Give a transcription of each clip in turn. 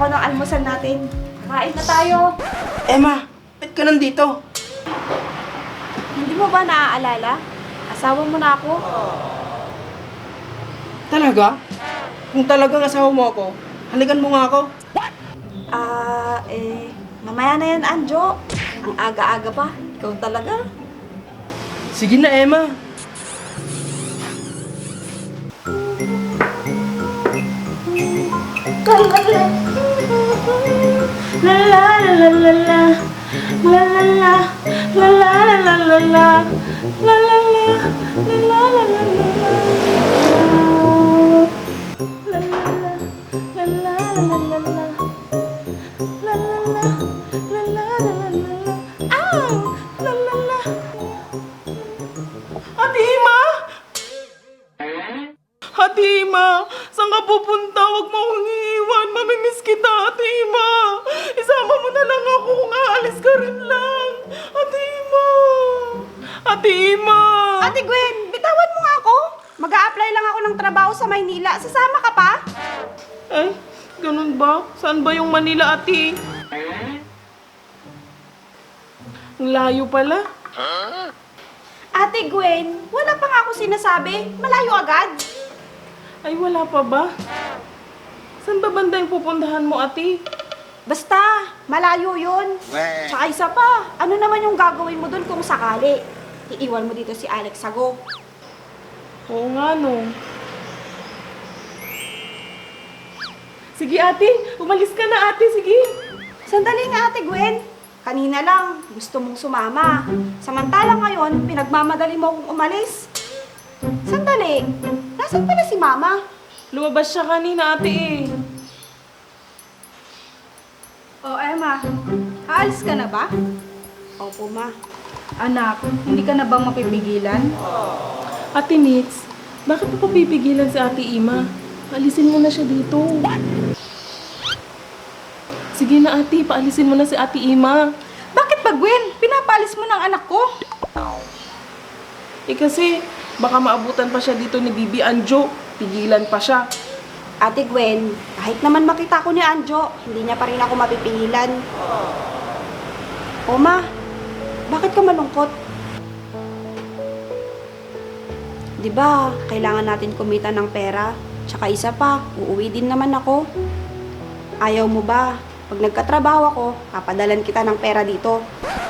ako ng almusal natin. Kain na tayo. Emma, ba't ka nandito? Hindi mo ba naaalala? Asawa mo na ako. Talaga? Kung talagang asawa mo ako, halikan mo nga ako. Mamaya na yan, Anjo. Ang aga-aga pa. Ikaw talaga. Sige na, Emma. La la la la la la la la la la la la la la la Ate Ima! Ate Ima, saan ka pupunta? Huwag mo akong iiwan. Mamimiss kita, Ate Ima. Isama mo na lang ako kung aalis ka rin lang. Ate Ima! Ate Ima! Ate Gwen, bitawan mo nga ako. Mag-a-apply lang ako ng trabaho sa Maynila. Sasama ka pa? Ay, ganun ba? Saan ba yung Manila, ate? Ang layo pala. Ate Gwen, wala pa nga ako sinasabi. Malayo agad. Ay, wala pa ba? Saan ba banda yung pupuntahan mo, ate? Basta, malayo yun. Tsaka isa pa, ano naman yung gagawin mo dun kung sakali? Iiwan mo dito si Alex Sago. Oo nga, no. Sige, ate. Umalis ka na, ate. Sige. Sandali nga, Ate Gwen. Kanina lang, gusto mong sumama. Samantalang ngayon, pinagmamadali mo akong umalis. Sandali, nasan pala si Mama? Lumabas siya kanina, ate eh. Oh, Emma, aalis ka na ba? Opo, Ma. Anak, hindi ka na bang mapipigilan? Ate Nix, bakit mo papipigilan si Ate Ima? Paalisin mo na siya dito. Sige na, ate. Paalisin mo na si Ate Ima. Bakit ba, Gwen? Pinapalis mo ng anak ko? Eh kasi, baka maabutan pa siya dito ni Bibi Anjo. Pigilan pa siya. Ate Gwen, kahit naman makita ko ni Anjo, hindi niya pa rin ako mapipigilan. O Ma, bakit ka malungkot? Di ba, kailangan natin kumita ng pera? Tsaka isa pa, uuwi din naman ako. Ayaw mo ba? Pag nagkatrabaho ako, papadalan kita ng pera dito.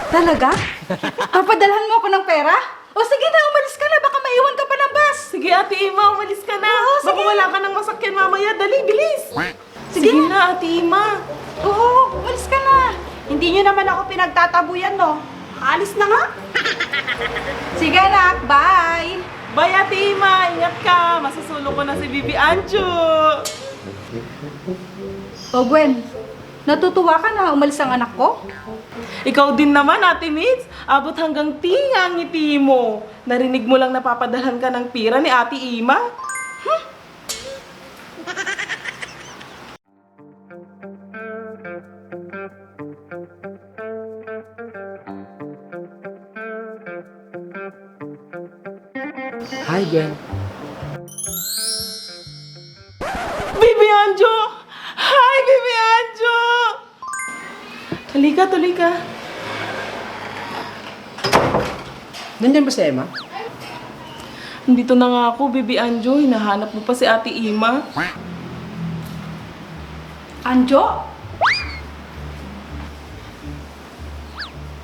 Talaga? Papadalhan mo ako ng pera? O sige na, umalis ka na. Baka maiwan ka pa ng bus. Sige, Ate Ima, umalis ka na. Oo, sige. Baka wala ka ng masakyan mamaya. Dali, bilis. Sige. Sige na, Ate Ima. Oo, umalis ka na. Hindi niyo naman ako pinagtatabuyan, no? Alis na nga. Sige, anak. Bye. Bye, Ate Ima. Ingat ka. Masusulo ko na si Bibi Anjo. O, Gwen, natutuwa ka na umalis ang anak ko? Ikaw din naman, Ate Mitz. Abot hanggang tinga ang ngiti mo. Narinig mo lang napapadalhan ka ng pira ni Ate Ima? Hi, Gwen. Bibi Anjo! Hi, Bibi Anjo! Halika, tuloy ka. Nandiyan ba si Emma? Nandito na nga ako, Bibi Anjo. Hinahanap mo pa si Ate Ima. Anjo?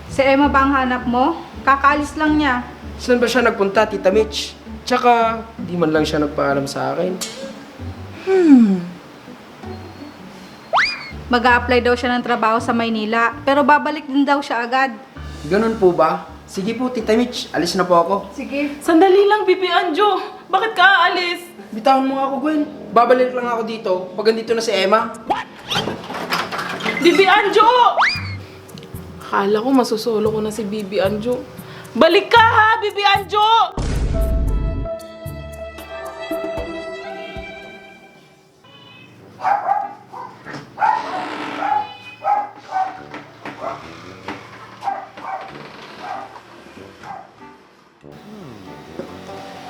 Si Emma ba ang hanap mo? Kakaalis lang niya. Saan ba siya nagpunta, Tita Mitch? Tsaka, di man lang siya nagpaalam sa akin. Mag-a-apply daw siya ng trabaho sa Maynila, pero babalik din daw siya agad. Ganun po ba? Sige po, Tita Mitch. Alis na po ako. Sige. Sandali lang, Bibi Anjo. Bakit ka aalis? Bitawan mo nga ako, Gwen. Babalik lang ako dito pag andito na si Emma. Bibi Anjo! Akala ko masusolo ko na si Bibi Anjo. Balik ka ha, Bibi Anjo!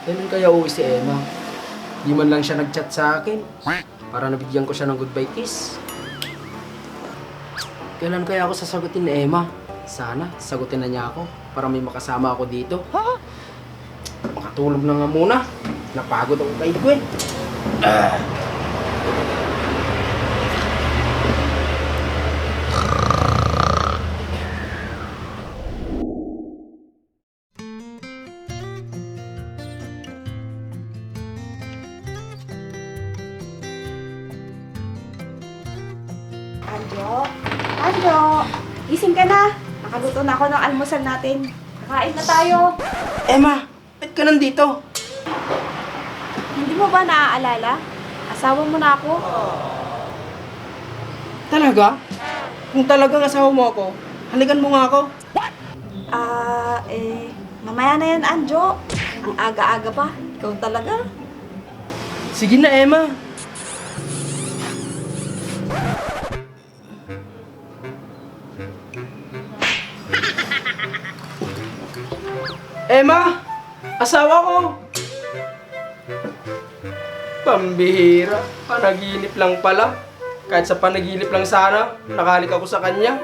Kailan kaya uwi si Emma? Di man lang siya nag-chat sa akin. Para nabigyan ko siya ng goodbye kiss. Kailan kaya ako sasagutin ni Emma? Sana, sagutin na niya ako para may makasama ako dito. Makatulog na nga muna. Napagod ako kay Gwen. Anjo? Anjo? Gising ka na. Nakaluto na ako ng almusal natin. Kakain na tayo. Emma, ba't ka nandito? Hindi mo ba naaalala? Asawa mo na ako. Talaga? Kung talagang asawa mo ako, halikan mo nga ako. Mamaya na yan, Anjo. Ang aga-aga pa. Ikaw talaga. Sige na, Emma. Emma! Asawa ko! Pambihira. Panaginip lang pala. Kahit sa panaginip lang sana, nakalik ako sa kanya.